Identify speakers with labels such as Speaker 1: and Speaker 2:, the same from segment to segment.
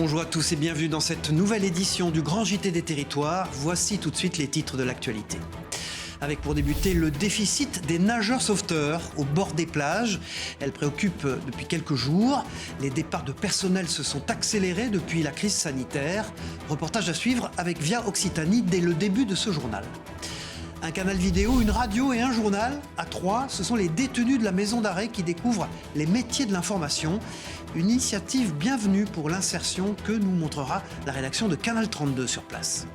Speaker 1: Bonjour à tous et bienvenue dans cette nouvelle édition du Grand JT des Territoires. Voici tout de suite les titres de l'actualité. Avec pour débuter le déficit des nageurs sauveteurs au bord des plages. Elle préoccupe depuis quelques jours. Les départs de personnel se sont accélérés depuis la crise sanitaire. Reportage à suivre avec Via Occitanie dès le début de ce journal. Un canal vidéo, une radio et un journal. À Troyes, ce sont les détenus de la maison d'arrêt qui découvrent les métiers de l'information. Une initiative bienvenue pour l'insertion que nous montrera la rédaction de Canal 32 sur place.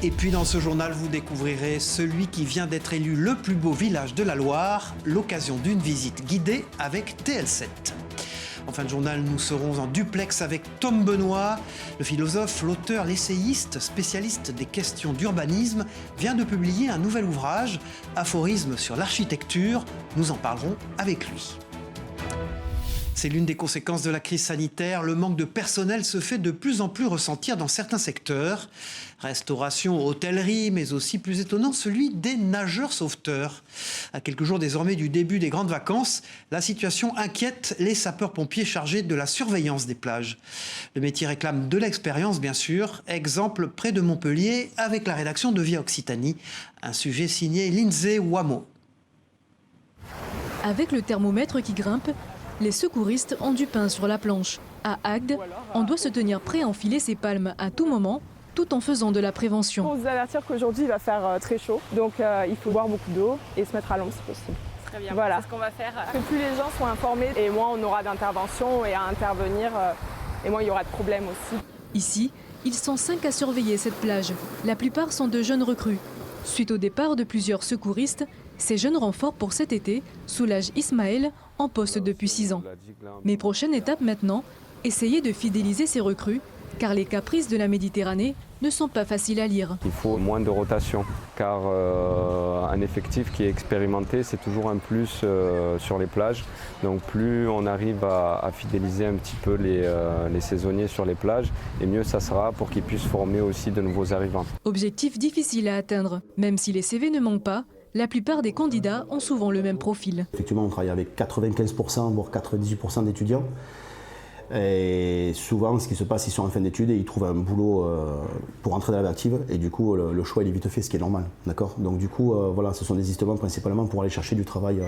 Speaker 1: Et puis dans ce journal, vous découvrirez celui qui vient d'être élu le plus beau village de la Loire, l'occasion d'une visite guidée avec TL7. En fin de journal, nous serons en duplex avec Tom Benoît. Le philosophe, l'auteur, l'essayiste, spécialiste des questions d'urbanisme, vient de publier un nouvel ouvrage, Aphorismes sur l'architecture. Nous en parlerons avec lui. C'est l'une des conséquences de la crise sanitaire. Le manque de personnel se fait de plus en plus ressentir dans certains secteurs. Restauration, hôtellerie, mais aussi, plus étonnant, celui des nageurs sauveteurs. À quelques jours désormais du début des grandes vacances, la situation inquiète les sapeurs-pompiers chargés de la surveillance des plages. Le métier réclame de l'expérience, bien sûr. Exemple près de Montpellier, avec la rédaction de Via Occitanie. Un sujet signé Lindsay Wamo.
Speaker 2: Avec le thermomètre qui grimpe, les secouristes ont du pain sur la planche. À Agde, on doit se tenir prêt à enfiler ses palmes à tout moment, tout en faisant de la prévention.
Speaker 3: Pour vous avertir qu'aujourd'hui il va faire très chaud, donc il faut boire beaucoup d'eau et se mettre à l'ombre si possible.
Speaker 4: Très bien,
Speaker 3: voilà.
Speaker 4: c'est ce qu'on va faire.
Speaker 3: Que plus les gens sont informés et moins on aura d'intervention et à intervenir et moins il y aura de problèmes aussi.
Speaker 2: Ici, ils sont 5 à surveiller cette plage. La plupart sont de jeunes recrues. Suite au départ de plusieurs secouristes, ces jeunes renforts pour cet été soulagent Ismaël, en poste depuis 6 ans. Mais prochaine étape maintenant, essayer de fidéliser ces recrues, car les caprices de la Méditerranée ne sont pas faciles à lire.
Speaker 5: Il faut moins de rotation, car un effectif qui est expérimenté, c'est toujours un plus sur les plages. Donc plus on arrive à fidéliser un petit peu les saisonniers sur les plages, et mieux ça sera pour qu'ils puissent former aussi de nouveaux arrivants.
Speaker 2: Objectif difficile à atteindre, même si les CV ne manquent pas. La plupart des candidats ont souvent le même profil.
Speaker 6: Effectivement, on travaille avec 95%, voire 98% d'étudiants. Et souvent, ce qui se passe, ils sont en fin d'études et ils trouvent un boulot pour entrer dans la vie active. Et du coup, le choix il est vite fait, ce qui est normal. D'accord ? Donc du coup, voilà, ce sont des désistements principalement pour aller chercher du travail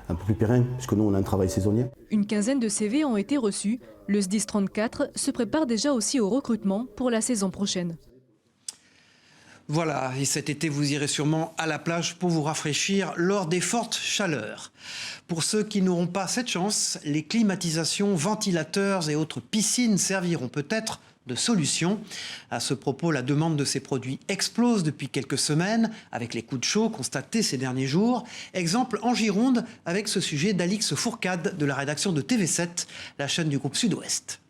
Speaker 6: un peu plus pérenne, puisque nous, on a un travail saisonnier.
Speaker 2: Une quinzaine de CV ont été reçus. Le SDIS 34 se prépare déjà aussi au recrutement pour la saison prochaine.
Speaker 1: Voilà, et cet été, vous irez sûrement à la plage pour vous rafraîchir lors des fortes chaleurs. Pour ceux qui n'auront pas cette chance, les climatisations, ventilateurs et autres piscines serviront peut-être de solution. À ce propos, la demande de ces produits explose depuis quelques semaines avec les coups de chaud constatés ces derniers jours. Exemple en Gironde avec ce sujet d'Alix Fourcade de la rédaction de TV7, la chaîne du groupe Sud-Ouest.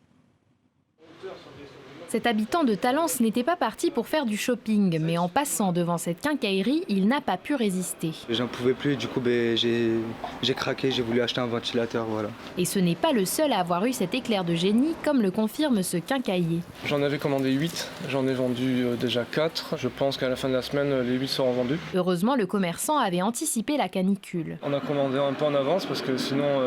Speaker 7: Cet habitant de Talence n'était pas parti pour faire du shopping, mais en passant devant cette quincaillerie, il n'a pas pu résister.
Speaker 8: J'en pouvais plus, du coup j'ai craqué, j'ai voulu acheter un ventilateur, voilà.
Speaker 7: Et ce n'est pas le seul à avoir eu cet éclair de génie, comme le confirme ce quincaillier.
Speaker 9: J'en avais commandé 8, j'en ai vendu déjà 4. Je pense qu'à la fin de la semaine, les 8 seront vendus.
Speaker 7: Heureusement, le commerçant avait anticipé la canicule.
Speaker 9: On a commandé un peu en avance parce que sinon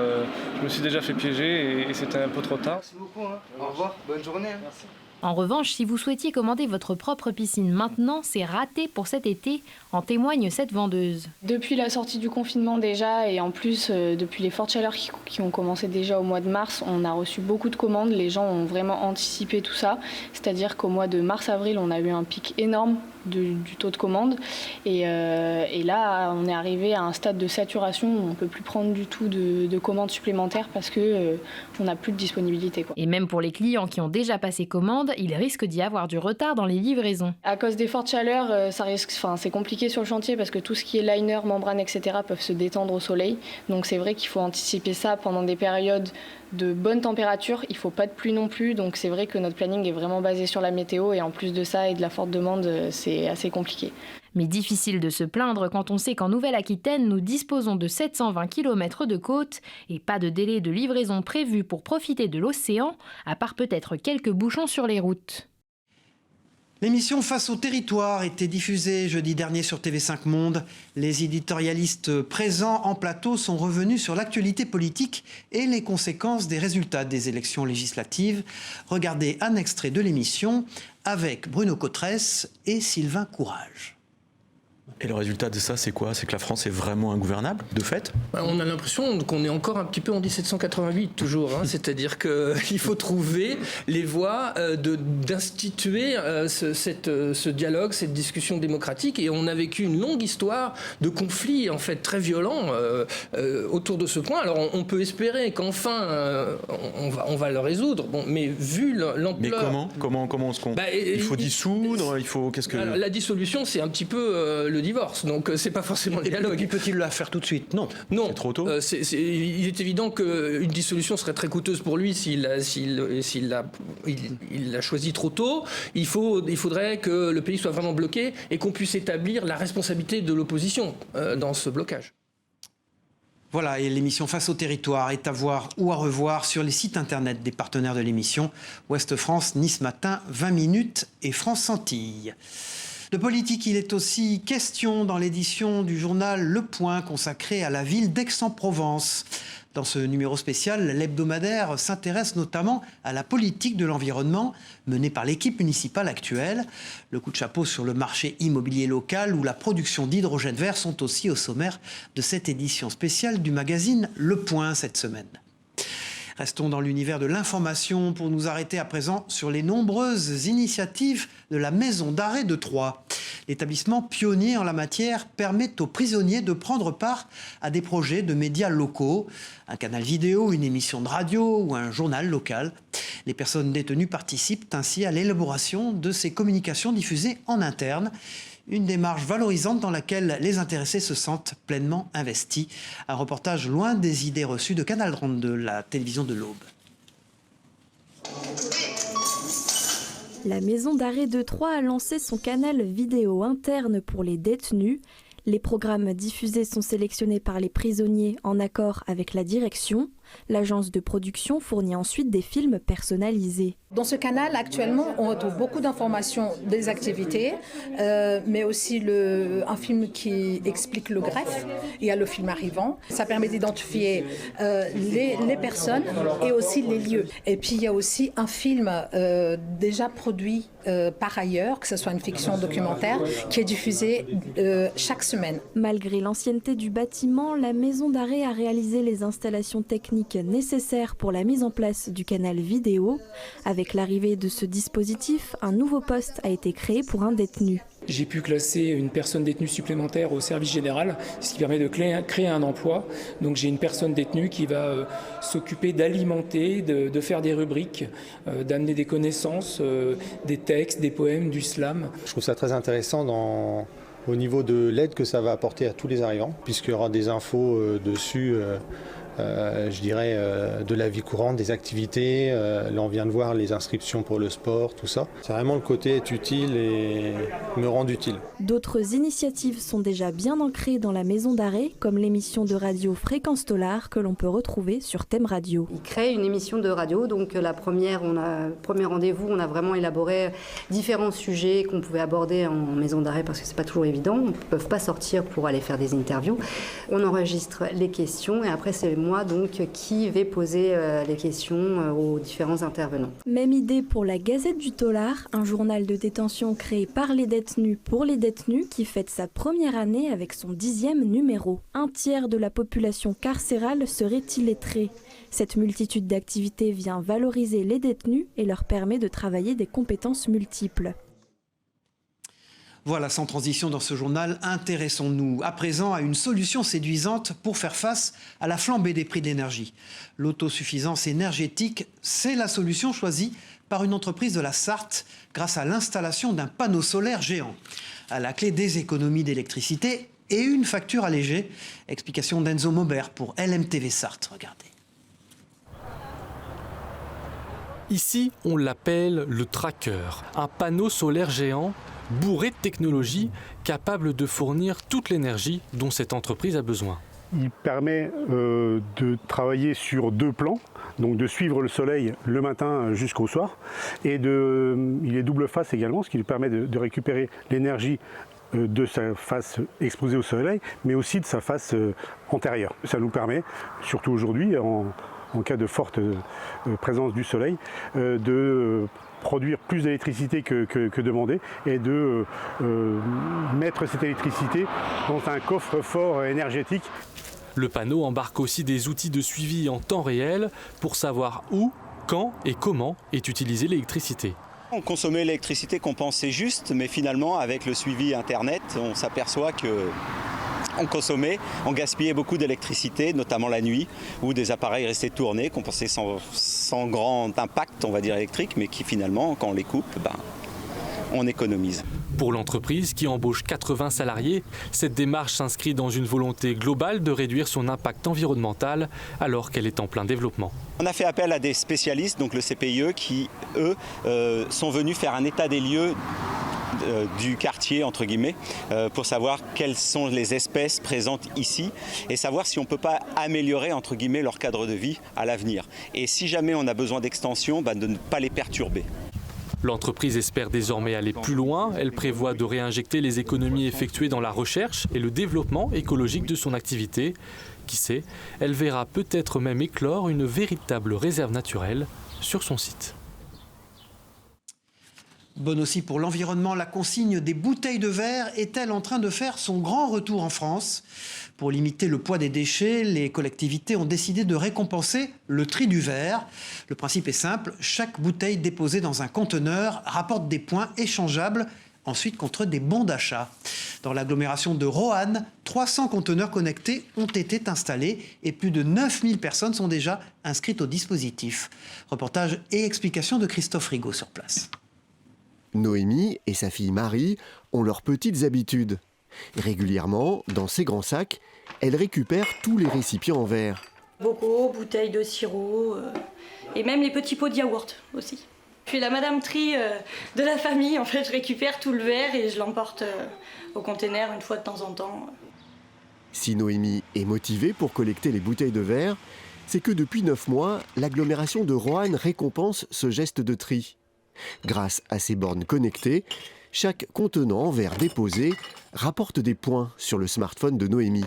Speaker 9: je me suis déjà fait piéger et c'était un peu trop tard.
Speaker 8: Merci beaucoup, hein. Au revoir, bonne journée. Hein. Merci.
Speaker 7: En revanche, si vous souhaitiez commander votre propre piscine maintenant, c'est raté pour cet été, en témoigne cette vendeuse.
Speaker 10: Depuis la sortie du confinement déjà, et en plus depuis les fortes chaleurs qui ont commencé déjà au mois de mars, on a reçu beaucoup de commandes, les gens ont vraiment anticipé tout ça, c'est-à-dire qu'au mois de mars-avril, on a eu un pic énorme du taux de commande, et là on est arrivé à un stade de saturation où on ne peut plus prendre du tout de commandes supplémentaires parce qu'on n'a plus de disponibilité, quoi.
Speaker 7: Et même pour les clients qui ont déjà passé commande, il risque d'y avoir du retard dans les livraisons.
Speaker 10: À cause des fortes chaleurs, c'est compliqué sur le chantier parce que tout ce qui est liner, membrane, etc. peuvent se détendre au soleil. Donc c'est vrai qu'il faut anticiper ça pendant des périodes de bonne température. Il ne faut pas de pluie non plus. Donc c'est vrai que notre planning est vraiment basé sur la météo et en plus de ça et de la forte demande, c'est assez compliqué.
Speaker 7: Mais difficile de se plaindre quand on sait qu'en Nouvelle-Aquitaine, nous disposons de 720 km de côte et pas de délai de livraison prévu pour profiter de l'océan, à part peut-être quelques bouchons sur les routes.
Speaker 1: L'émission Face au territoire était diffusée jeudi dernier sur TV5 Monde. Les éditorialistes présents en plateau sont revenus sur l'actualité politique et les conséquences des résultats des élections législatives. Regardez un extrait de l'émission avec Bruno Cotresse et Sylvain Courage.
Speaker 4: Et le résultat de ça, c'est quoi? C'est que la France est vraiment ingouvernable, de fait?
Speaker 11: On a l'impression qu'on est encore un petit peu en 1788, toujours. C'est-à-dire qu'il faut trouver les voies d'instituer ce dialogue, cette discussion démocratique. Et on a vécu une longue histoire de conflits, en fait, très violents autour de ce point. Alors, on peut espérer qu'enfin, on va le résoudre. Bon, mais vu l'ampleur...
Speaker 4: Mais comment on se compte? Il faut dissoudre, il faut... Qu'est-ce que...
Speaker 11: Alors, la dissolution, c'est un petit peu le divorce, donc c'est pas forcément le dialogue.
Speaker 1: Et peut-il la faire tout de suite? Non.
Speaker 4: C'est trop tôt.
Speaker 11: Il est évident qu'une dissolution serait très coûteuse pour lui s'il l'a choisi trop tôt. Il faudrait que le pays soit vraiment bloqué et qu'on puisse établir la responsabilité de l'opposition dans ce blocage.
Speaker 1: Voilà, et l'émission Face au territoire est à voir ou à revoir sur les sites internet des partenaires de l'émission, Ouest France, Nice Matin, 20 minutes et France Antilles. De politique, il est aussi question dans l'édition du journal Le Point consacré à la ville d'Aix-en-Provence. Dans ce numéro spécial, l'hebdomadaire s'intéresse notamment à la politique de l'environnement menée par l'équipe municipale actuelle. Le coup de chapeau sur le marché immobilier local ou la production d'hydrogène vert sont aussi au sommaire de cette édition spéciale du magazine Le Point cette semaine. Restons dans l'univers de l'information pour nous arrêter à présent sur les nombreuses initiatives de la Maison d'arrêt de Troyes. L'établissement pionnier en la matière permet aux prisonniers de prendre part à des projets de médias locaux, un canal vidéo, une émission de radio ou un journal local. Les personnes détenues participent ainsi à l'élaboration de ces communications diffusées en interne. Une démarche valorisante dans laquelle les intéressés se sentent pleinement investis. Un reportage loin des idées reçues de Canal 32, la télévision de l'Aube.
Speaker 12: La maison d'arrêt de Troyes a lancé son canal vidéo interne pour les détenus. Les programmes diffusés sont sélectionnés par les prisonniers en accord avec la direction. L'agence de production fournit ensuite des films personnalisés.
Speaker 13: Dans ce canal, actuellement, on retrouve beaucoup d'informations des activités, mais aussi un film qui explique le greffe. Il y a le film arrivant. Ça permet d'identifier les personnes et aussi les lieux. Et puis, il y a aussi un film déjà produit par ailleurs, que ce soit une fiction documentaire, qui est diffusé chaque semaine.
Speaker 12: Malgré l'ancienneté du bâtiment, la maison d'arrêt a réalisé les installations techniques nécessaires pour la mise en place du canal vidéo. Avec l'arrivée de ce dispositif, un nouveau poste a été créé pour un détenu.
Speaker 14: J'ai pu classer une personne détenue supplémentaire au service général, ce qui permet de créer un emploi. Donc j'ai une personne détenue qui va s'occuper d'alimenter, de faire des rubriques, d'amener des connaissances, des textes, des poèmes, du slam.
Speaker 15: Je trouve ça très intéressant au niveau de l'aide que ça va apporter à tous les arrivants, puisqu'il y aura des infos dessus. Je dirais de la vie courante, des activités. Là, on vient de voir les inscriptions pour le sport, tout ça. C'est vraiment le côté être utile et me rendre utile.
Speaker 12: D'autres initiatives sont déjà bien ancrées dans la maison d'arrêt, comme l'émission de radio Fréquence Tolar que l'on peut retrouver sur Thème Radio.
Speaker 16: Il crée une émission de radio, donc premier rendez-vous, on a vraiment élaboré différents sujets qu'on pouvait aborder en maison d'arrêt parce que c'est pas toujours évident. On ne peut pas sortir pour aller faire des interviews. On enregistre les questions et après c'est moi donc qui vais poser les questions aux différents intervenants.
Speaker 12: Même idée pour la Gazette du Tolar, un journal de détention créé par les détenus pour les détenus qui fête sa première année avec son 10e numéro. Un tiers de la population carcérale serait illettrée. Cette multitude d'activités vient valoriser les détenus et leur permet de travailler des compétences multiples.
Speaker 1: Voilà, sans transition dans ce journal, intéressons-nous à présent à une solution séduisante pour faire face à la flambée des prix de l'énergie. L'autosuffisance énergétique, c'est la solution choisie par une entreprise de la Sarthe grâce à l'installation d'un panneau solaire géant. À la clé des économies d'électricité et une facture allégée. Explication d'Enzo Maubert pour LMTV Sarthe. Regardez.
Speaker 17: Ici, on l'appelle le tracker, un panneau solaire géant bourré de technologies capable de fournir toute l'énergie dont cette entreprise a besoin.
Speaker 18: Il permet de travailler sur 2 plans, donc de suivre le soleil le matin jusqu'au soir. Et il est double face également, ce qui lui permet de récupérer l'énergie de sa face exposée au soleil, mais aussi de sa face antérieure. Ça nous permet, surtout aujourd'hui, en cas de forte présence du soleil, de produire plus d'électricité que demandé et de mettre cette électricité dans un coffre-fort énergétique.
Speaker 17: Le panneau embarque aussi des outils de suivi en temps réel pour savoir où, quand et comment est utilisée l'électricité.
Speaker 19: On consommait l'électricité qu'on pensait juste, mais finalement avec le suivi internet, on s'aperçoit on gaspillait beaucoup d'électricité, notamment la nuit, où des appareils restaient tournés, qu'on pensait sans grand impact, on va dire, électrique, mais qui finalement, quand on les coupe, on économise.
Speaker 17: Pour l'entreprise qui embauche 80 salariés, cette démarche s'inscrit dans une volonté globale de réduire son impact environnemental alors qu'elle est en plein développement.
Speaker 19: On a fait appel à des spécialistes, donc le CPIE, qui, eux, sont venus faire un état des lieux du quartier, entre guillemets, pour savoir quelles sont les espèces présentes ici et savoir si on ne peut pas améliorer, entre guillemets, leur cadre de vie à l'avenir. Et si jamais on a besoin d'extension, de ne pas les perturber.
Speaker 17: L'entreprise espère désormais aller plus loin. Elle prévoit de réinjecter les économies effectuées dans la recherche et le développement écologique de son activité. Qui sait, elle verra peut-être même éclore une véritable réserve naturelle sur son site.
Speaker 1: Bonne aussi pour l'environnement, la consigne des bouteilles de verre est-elle en train de faire son grand retour en France ? Pour limiter le poids des déchets, les collectivités ont décidé de récompenser le tri du verre. Le principe est simple, chaque bouteille déposée dans un conteneur rapporte des points échangeables ensuite contre des bons d'achat. Dans l'agglomération de Roanne, 300 conteneurs connectés ont été installés et plus de 9000 personnes sont déjà inscrites au dispositif. Reportage et explications de Christophe Rigaud sur place.
Speaker 20: Noémie et sa fille Marie ont leurs petites habitudes. Régulièrement, dans ces grands sacs, elles récupèrent tous les récipients en verre.
Speaker 21: Bocaux, bouteilles de sirop et même les petits pots de yaourt aussi. Je suis la Madame Tri de la famille. En fait, je récupère tout le verre et je l'emporte au container une fois de temps en temps.
Speaker 20: Si Noémie est motivée pour collecter les bouteilles de verre, c'est que depuis 9 mois, l'agglomération de Roanne récompense ce geste de tri. Grâce à ces bornes connectées, chaque contenant en verre déposé rapporte des points sur le smartphone de Noémie.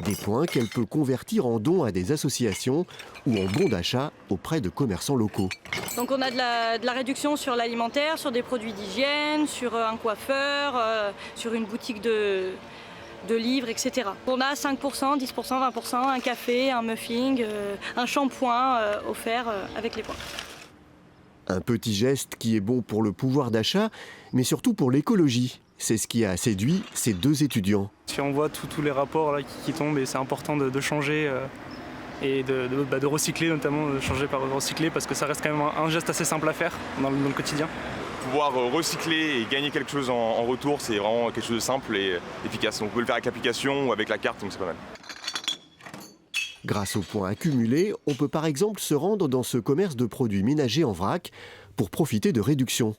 Speaker 20: Des points qu'elle peut convertir en dons à des associations ou en bons d'achat auprès de commerçants locaux.
Speaker 21: Donc on a de la réduction sur l'alimentaire, sur des produits d'hygiène, sur un coiffeur, sur une boutique de livres, etc. On a 5%, 10%, 20%, un café, un muffin, un shampoing offert avec les points.
Speaker 20: Un petit geste qui est bon pour le pouvoir d'achat, mais surtout pour l'écologie. C'est ce qui a séduit ces 2 étudiants.
Speaker 22: Si on voit tous les rapports là, qui tombent, et c'est important de changer et de recycler, notamment de changer par recycler, parce que ça reste quand même un geste assez simple à faire dans le quotidien.
Speaker 23: Pouvoir recycler et gagner quelque chose en retour, c'est vraiment quelque chose de simple et efficace. Donc on peut le faire avec l'application ou avec la carte, donc c'est pas mal.
Speaker 20: Grâce aux points accumulés, on peut par exemple se rendre dans ce commerce de produits ménagers en vrac pour profiter de réductions.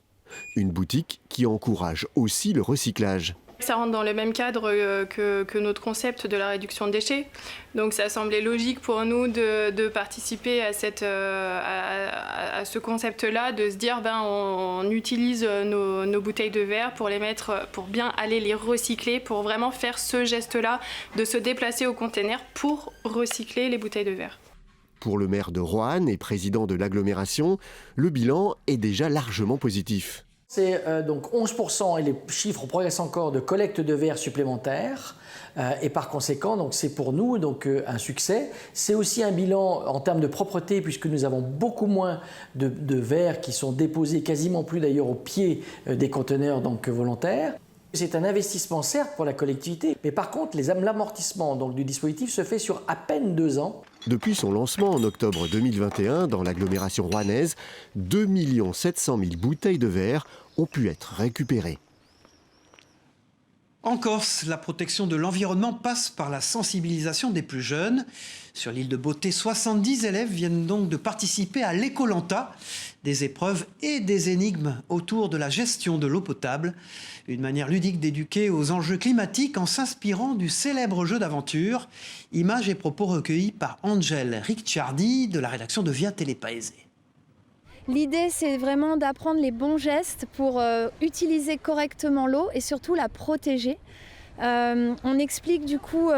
Speaker 20: Une boutique qui encourage aussi le recyclage.
Speaker 24: Ça rentre dans le même cadre que notre concept de la réduction de déchets. Donc ça semblait logique pour nous de participer à ce concept-là, de se dire on utilise nos bouteilles de verre pour les mettre, pour bien aller les recycler, pour vraiment faire ce geste-là, de se déplacer au container pour recycler les bouteilles de verre.
Speaker 20: Pour le maire de Roanne et président de l'agglomération, le bilan est déjà largement positif.
Speaker 25: C'est donc 11% et les chiffres progressent encore de collecte de verre supplémentaires et par conséquent donc c'est pour nous donc un succès. C'est aussi un bilan en termes de propreté puisque nous avons beaucoup moins de verres qui sont déposés, quasiment plus d'ailleurs au pied des conteneurs donc volontaires. C'est un investissement certes pour la collectivité, mais par contre l'amortissement donc du dispositif se fait sur à peine 2 ans.
Speaker 20: Depuis son lancement en octobre 2021 dans l'agglomération rouennaise, 2 700 000 bouteilles de verre ont pu être récupérées.
Speaker 1: En Corse, la protection de l'environnement passe par la sensibilisation des plus jeunes. Sur l'île de Beauté, 70 élèves viennent donc de participer à l'Ecolanta, des épreuves et des énigmes autour de la gestion de l'eau potable. Une manière ludique d'éduquer aux enjeux climatiques en s'inspirant du célèbre jeu d'aventure. Images et propos recueillis par Angel Ricciardi de la rédaction de Via Telepaese.
Speaker 2: L'idée, c'est vraiment d'apprendre les bons gestes pour utiliser correctement l'eau et surtout la protéger. On explique du coup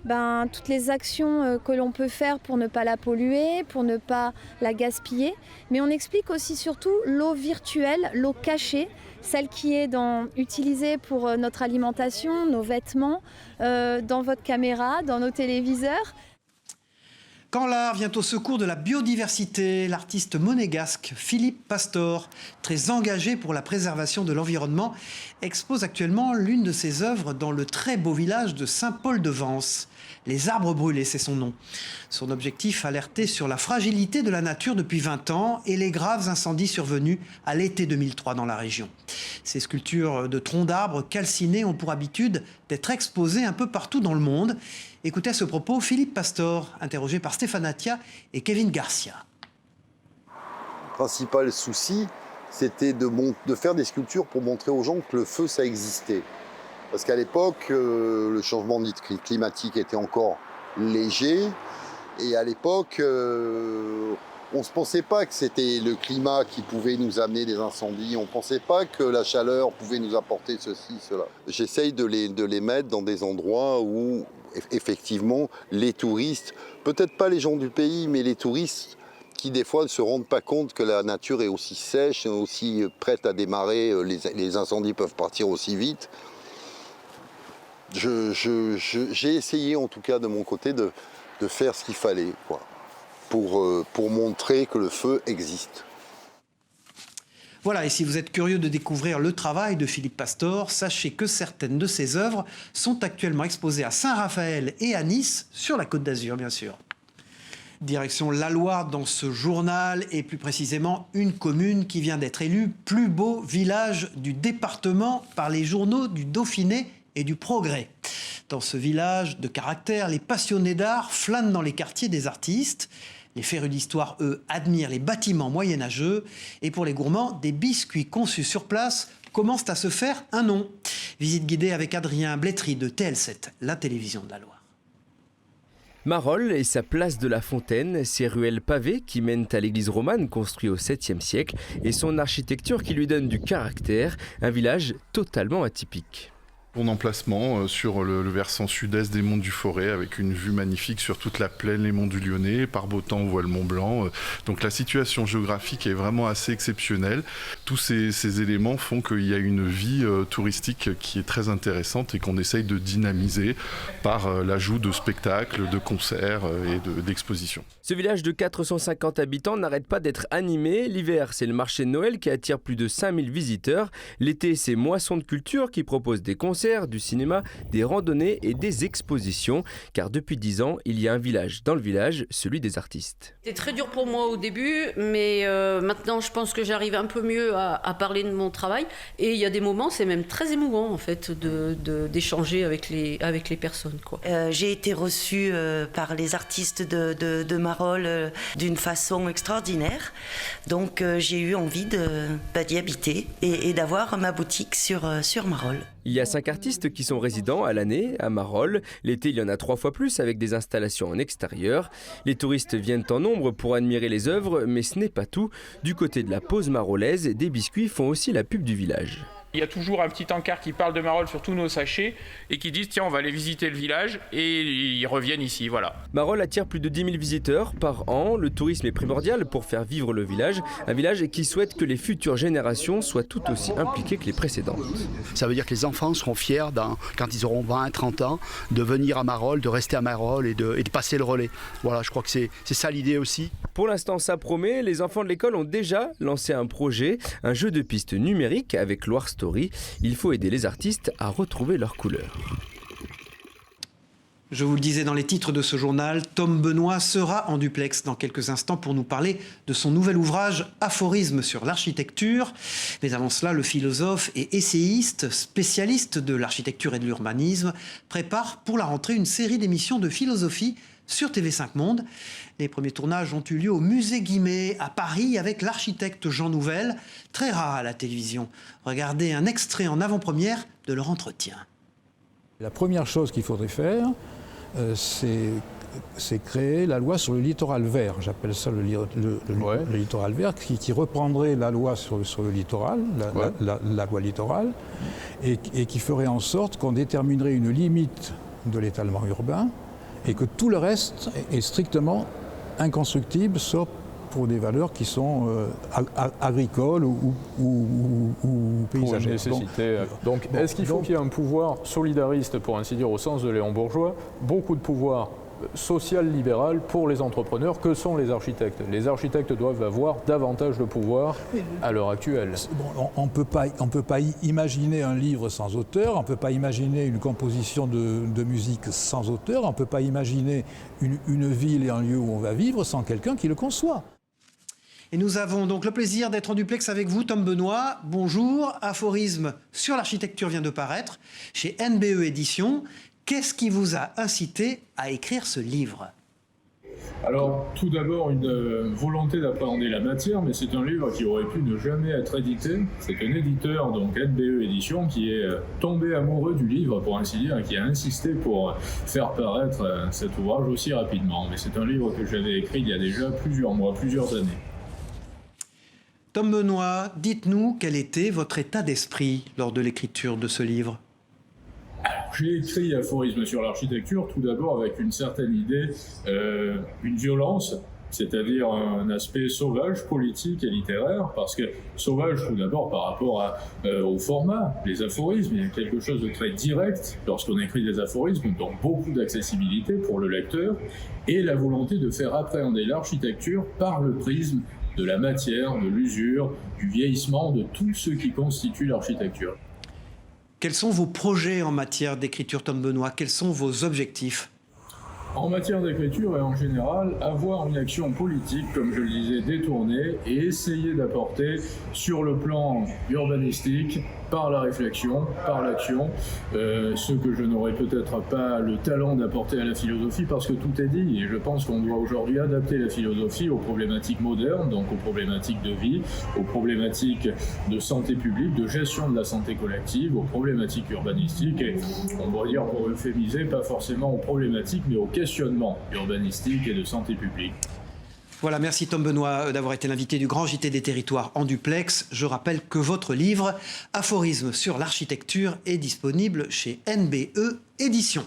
Speaker 2: toutes les actions que l'on peut faire pour ne pas la polluer, pour ne pas la gaspiller. Mais on explique aussi surtout l'eau virtuelle, l'eau cachée, celle qui est utilisée pour notre alimentation, nos vêtements, dans votre caméra, dans nos téléviseurs.
Speaker 1: Quand l'art vient au secours de la biodiversité, l'artiste monégasque Philippe Pastor, très engagé pour la préservation de l'environnement, expose actuellement l'une de ses œuvres dans le très beau village de Saint-Paul-de-Vence. Les arbres brûlés, c'est son nom. Son objectif, alerter sur la fragilité de la nature depuis 20 ans et les graves incendies survenus à l'été 2003 dans la région. Ces sculptures de troncs d'arbres calcinés ont pour habitude d'être exposées un peu partout dans le monde. Écoutez à ce propos Philippe Pastor, interrogé par Stéphane Attia et Kevin Garcia.
Speaker 3: Le principal souci, c'était de faire des sculptures pour montrer aux gens que le feu, ça existait. Parce qu'à l'époque, le changement climatique était encore léger. Et à l'époque, on ne se pensait pas que c'était le climat qui pouvait nous amener des incendies. On ne pensait pas que la chaleur pouvait nous apporter ceci, cela. J'essaye de les mettre dans des endroits où, effectivement, les touristes, peut-être pas les gens du pays, mais les touristes qui, des fois, ne se rendent pas compte que la nature est aussi sèche, aussi prête à démarrer, les incendies peuvent partir aussi vite. J'ai essayé, en tout cas, de mon côté, de faire ce qu'il fallait, quoi, pour montrer que le feu existe.
Speaker 1: Voilà, et si vous êtes curieux de découvrir le travail de Philippe Pastor, sachez que certaines de ses œuvres sont actuellement exposées à Saint-Raphaël et à Nice, sur la Côte d'Azur, bien sûr. Direction la Loire dans ce journal, et plus précisément une commune qui vient d'être élue plus beau village du département par les journaux du Dauphiné et du Progrès. Dans ce village de caractère, les passionnés d'art flânent dans les quartiers des artistes. Les férus d'histoire, eux, admirent les bâtiments moyenâgeux. Et pour les gourmands, des biscuits conçus sur place commencent à se faire un nom. Visite guidée avec Adrien Blétry de TL7, la télévision de la Loire.
Speaker 5: Marolles et sa place de la Fontaine, ses ruelles pavées qui mènent à l'église romane construite au 7e siècle et son architecture qui lui donne du caractère, un village totalement atypique.
Speaker 6: Mon emplacement sur le versant sud-est des monts du Forêt avec une vue magnifique sur toute la plaine, les monts du Lyonnais. Par beau temps, on voit le Mont Blanc. Donc la situation géographique est vraiment assez exceptionnelle. Tous ces éléments font qu'il y a une vie touristique qui est très intéressante et qu'on essaye de dynamiser par l'ajout de spectacles, de concerts et d'expositions.
Speaker 5: Ce village de 450 habitants n'arrête pas d'être animé. L'hiver, c'est le marché de Noël qui attire plus de 5000 visiteurs. L'été, c'est Moisson de Culture qui propose des concerts, du cinéma, des randonnées et des expositions. Car depuis 10 ans, il y a un village dans le village, celui des artistes.
Speaker 9: C'était très dur pour moi au début, mais maintenant je pense que j'arrive un peu mieux à parler de mon travail. Et il y a des moments, c'est même très émouvant en fait d'échanger avec les personnes, quoi.
Speaker 26: J'ai été reçue par les artistes de Marolles d'une façon extraordinaire. Donc j'ai eu envie d'y habiter et d'avoir ma boutique sur Marolles.
Speaker 5: Il y a 5 artistes qui sont résidents à l'année à Marolles. L'été, il y en a 3 fois plus avec des installations en extérieur. Les touristes viennent en nombre pour admirer les œuvres, mais ce n'est pas tout. Du côté de la pause marollaise, des biscuits font aussi la pub du village.
Speaker 27: Il y a toujours un petit encart qui parle de Marolles sur tous nos sachets et qui disent tiens on va aller visiter le village et ils reviennent ici, voilà.
Speaker 5: Marolles attire plus de 10 000 visiteurs par an. Le tourisme est primordial pour faire vivre le village. Un village qui souhaite que les futures générations soient tout aussi impliquées que les précédentes.
Speaker 28: Ça veut dire que les enfants seront fiers quand ils auront 20, 30 ans de venir à Marolles, de rester à Marolles et de passer le relais. Voilà, je crois que c'est ça l'idée aussi.
Speaker 5: Pour l'instant, ça promet. Les enfants de l'école ont déjà lancé un projet, un jeu de pistes numérique avec Loire Story. Il faut aider les artistes à retrouver leurs couleurs.
Speaker 1: Je vous le disais dans les titres de ce journal, Tom Benoît sera en duplex dans quelques instants pour nous parler de son nouvel ouvrage Aphorismes sur l'architecture. Mais avant cela, le philosophe et essayiste, spécialiste de l'architecture et de l'urbanisme, prépare pour la rentrée une série d'émissions de philosophie sur TV5 Monde. Les premiers tournages ont eu lieu au musée Guimet à Paris avec l'architecte Jean Nouvel, très rare à la télévision. Regardez un extrait en avant-première de leur entretien.
Speaker 4: La première chose qu'il faudrait faire, c'est créer la loi sur le littoral vert. J'appelle ça le littoral vert, qui reprendrait la loi sur le littoral, la loi littorale, et qui ferait en sorte qu'on déterminerait une limite de l'étalement urbain et que tout le reste est strictement inconstructible, sauf pour des valeurs qui sont agricoles ou paysagères.
Speaker 7: Donc est-ce qu'il faut qu'il y ait un pouvoir solidariste, pour ainsi dire, au sens de Léon Bourgeois, beaucoup de pouvoir social-libéral pour les entrepreneurs que sont les architectes? Les architectes doivent avoir davantage de pouvoir à l'heure actuelle.
Speaker 4: Bon, on peut pas imaginer un livre sans auteur, on ne peut pas imaginer une composition de musique sans auteur, on ne peut pas imaginer une ville et un lieu où on va vivre sans quelqu'un qui le conçoit.
Speaker 1: Et nous avons donc le plaisir d'être en duplex avec vous, Tom Benoît. Bonjour, Aphorismes sur l'architecture vient de paraître chez NBE Éditions. Qu'est-ce qui vous a incité à écrire ce livre ?
Speaker 8: Alors, tout d'abord, une volonté d'appréhender la matière, mais c'est un livre qui aurait pu ne jamais être édité. C'est un éditeur, donc NBE Éditions, qui est tombé amoureux du livre, pour ainsi dire, et qui a insisté pour faire paraître cet ouvrage aussi rapidement. Mais c'est un livre que j'avais écrit il y a déjà plusieurs mois, plusieurs années.
Speaker 1: Tom Benoît, dites-nous quel était votre état d'esprit lors de l'écriture de ce livre ?
Speaker 8: J'ai écrit Aphorismes sur l'architecture, tout d'abord avec une certaine idée, une violence, c'est-à-dire un aspect sauvage, politique et littéraire, parce que sauvage tout d'abord par rapport au format, les aphorismes, il y a quelque chose de très direct lorsqu'on écrit des aphorismes, donc beaucoup d'accessibilité pour le lecteur, et la volonté de faire appréhender l'architecture par le prisme de la matière, de l'usure, du vieillissement, de tout ce qui constitue l'architecture.
Speaker 1: Quels sont vos projets en matière d'écriture, Tom Benoît ? Quels sont vos objectifs ?
Speaker 8: En matière d'écriture et en général, avoir une action politique, comme je le disais, détournée et essayer d'apporter sur le plan urbanistique, par la réflexion, par l'action, ce que je n'aurais peut-être pas le talent d'apporter à la philosophie parce que tout est dit et je pense qu'on doit aujourd'hui adapter la philosophie aux problématiques modernes, donc aux problématiques de vie, aux problématiques de santé publique, de gestion de la santé collective, aux problématiques urbanistiques et on va dire pour euphémiser, pas forcément aux problématiques mais aux questionnements urbanistiques et de santé publique.
Speaker 1: Voilà, merci Tom Benoît d'avoir été l'invité du Grand JT des Territoires en duplex. Je rappelle que votre livre, Aphorismes sur l'architecture, est disponible chez NBE Éditions.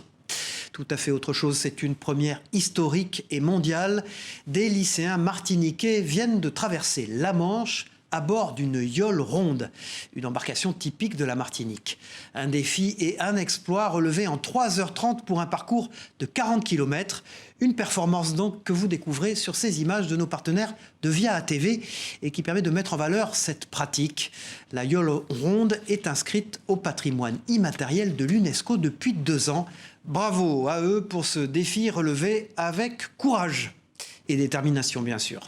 Speaker 1: Tout à fait autre chose, c'est une première historique et mondiale. Des lycéens martiniquais viennent de traverser la Manche à bord d'une yole ronde, une embarcation typique de la Martinique. Un défi et un exploit relevés en 3h30 pour un parcours de 40 km. Une performance donc que vous découvrez sur ces images de nos partenaires de Via ATV et qui permet de mettre en valeur cette pratique. La yole ronde est inscrite au patrimoine immatériel de l'UNESCO depuis 2 ans. Bravo à eux pour ce défi relevé avec courage et détermination bien sûr.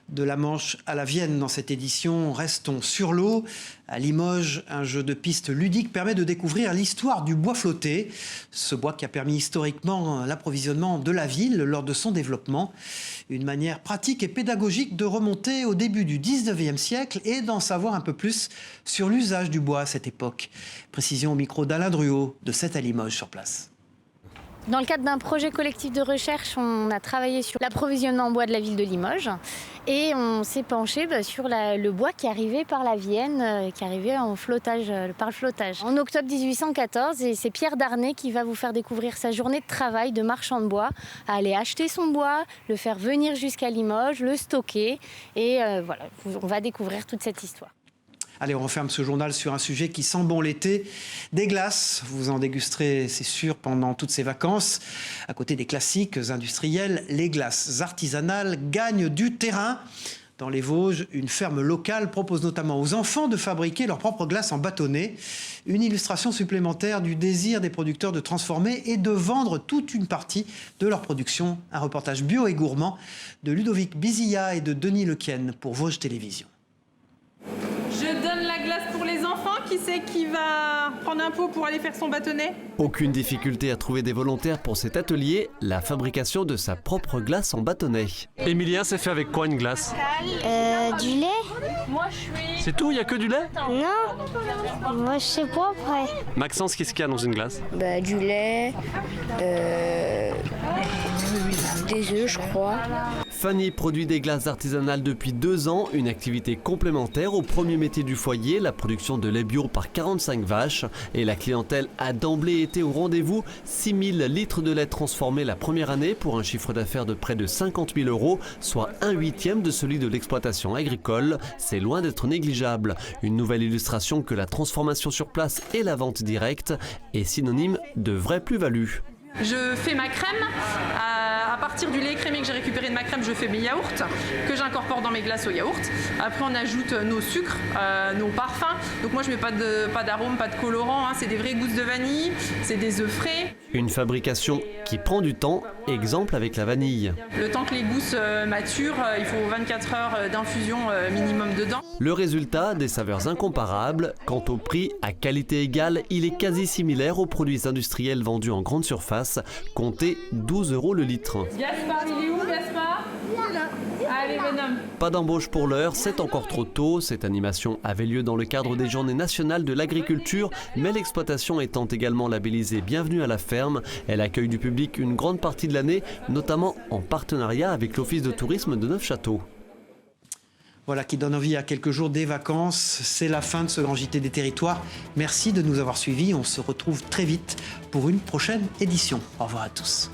Speaker 1: De la Manche à la Vienne dans cette édition, restons sur l'eau. À Limoges, un jeu de piste ludique permet de découvrir l'histoire du bois flotté. Ce bois qui a permis historiquement l'approvisionnement de la ville lors de son développement. Une manière pratique et pédagogique de remonter au début du 19e siècle et d'en savoir un peu plus sur l'usage du bois à cette époque. Précision au micro d'Alain Druot de 7 à Limoges sur place.
Speaker 10: Dans le cadre d'un projet collectif de recherche, on a travaillé sur l'approvisionnement en bois de la ville de Limoges et on s'est penché sur le bois qui arrivait par la Vienne, qui arrivait en flottage, par le flottage. En octobre 1814, et c'est Pierre Darnay qui va vous faire découvrir sa journée de travail de marchand de bois, à aller acheter son bois, le faire venir jusqu'à Limoges, le stocker et voilà, on va découvrir toute cette histoire.
Speaker 1: Allez, on referme ce journal sur un sujet qui sent bon l'été. Des glaces, vous en dégusterez, c'est sûr, pendant toutes ces vacances. À côté des classiques industriels, les glaces artisanales gagnent du terrain. Dans les Vosges, une ferme locale propose notamment aux enfants de fabriquer leur propre glace en bâtonnet. Une illustration supplémentaire du désir des producteurs de transformer et de vendre toute une partie de leur production. Un reportage bio et gourmand de Ludovic Bizilla et de Denis Lequienne pour Vosges Télévisions.
Speaker 11: Je donne la glace pour les enfants. Qui c'est qui va prendre un pot pour aller faire son bâtonnet?
Speaker 12: Aucune difficulté à trouver des volontaires pour cet atelier, la fabrication de sa propre glace en bâtonnet.
Speaker 13: Emilien, c'est fait avec quoi une glace?
Speaker 14: Du lait.
Speaker 13: C'est tout, il n'y a que du lait?
Speaker 14: Non, moi je sais pas après.
Speaker 13: Maxence, qu'est-ce qu'il y a dans une glace?
Speaker 14: Du lait, des œufs je crois.
Speaker 12: Fanny produit des glaces artisanales depuis 2 ans, une activité complémentaire au premier métier du foyer, la production de lait bio par 45 vaches. Et la clientèle a d'emblée été au rendez-vous. 6 000 litres de lait transformés la première année pour un chiffre d'affaires de près de 50 000 €, soit 1/8 de celui de l'exploitation agricole. C'est loin d'être négligeable. Une nouvelle illustration que la transformation sur place et la vente directe est synonyme de vraie plus-value.
Speaker 11: Je fais ma crème. À partir du lait écrémé que j'ai récupéré de ma crème, je fais mes yaourts que j'incorpore dans mes glaces au yaourt. Après, on ajoute nos sucres, nos parfums. Donc moi, je mets pas d'arôme, pas de colorant. C'est des vraies gousses de vanille, c'est des œufs frais.
Speaker 12: Une fabrication qui prend du temps, exemple avec la vanille.
Speaker 11: Le temps que les gousses maturent, il faut 24 heures d'infusion minimum dedans.
Speaker 12: Le résultat, des saveurs incomparables. Quant au prix, à qualité égale, il est quasi similaire aux produits industriels vendus en grande surface. Comptez 12 € le litre.
Speaker 11: Gaspard, il est où Gaspard? Allez, bonhomme.
Speaker 12: Pas d'embauche pour l'heure, c'est encore trop tôt. Cette animation avait lieu dans le cadre des Journées nationales de l'agriculture, mais l'exploitation étant également labellisée Bienvenue à la ferme, elle accueille du public une grande partie de l'année, notamment en partenariat avec l'Office de tourisme de Neufchâteau.
Speaker 1: Voilà qui donne envie à quelques jours des vacances. C'est la fin de ce Grand JT des Territoires. Merci de nous avoir suivis. On se retrouve très vite pour une prochaine édition. Au revoir à tous.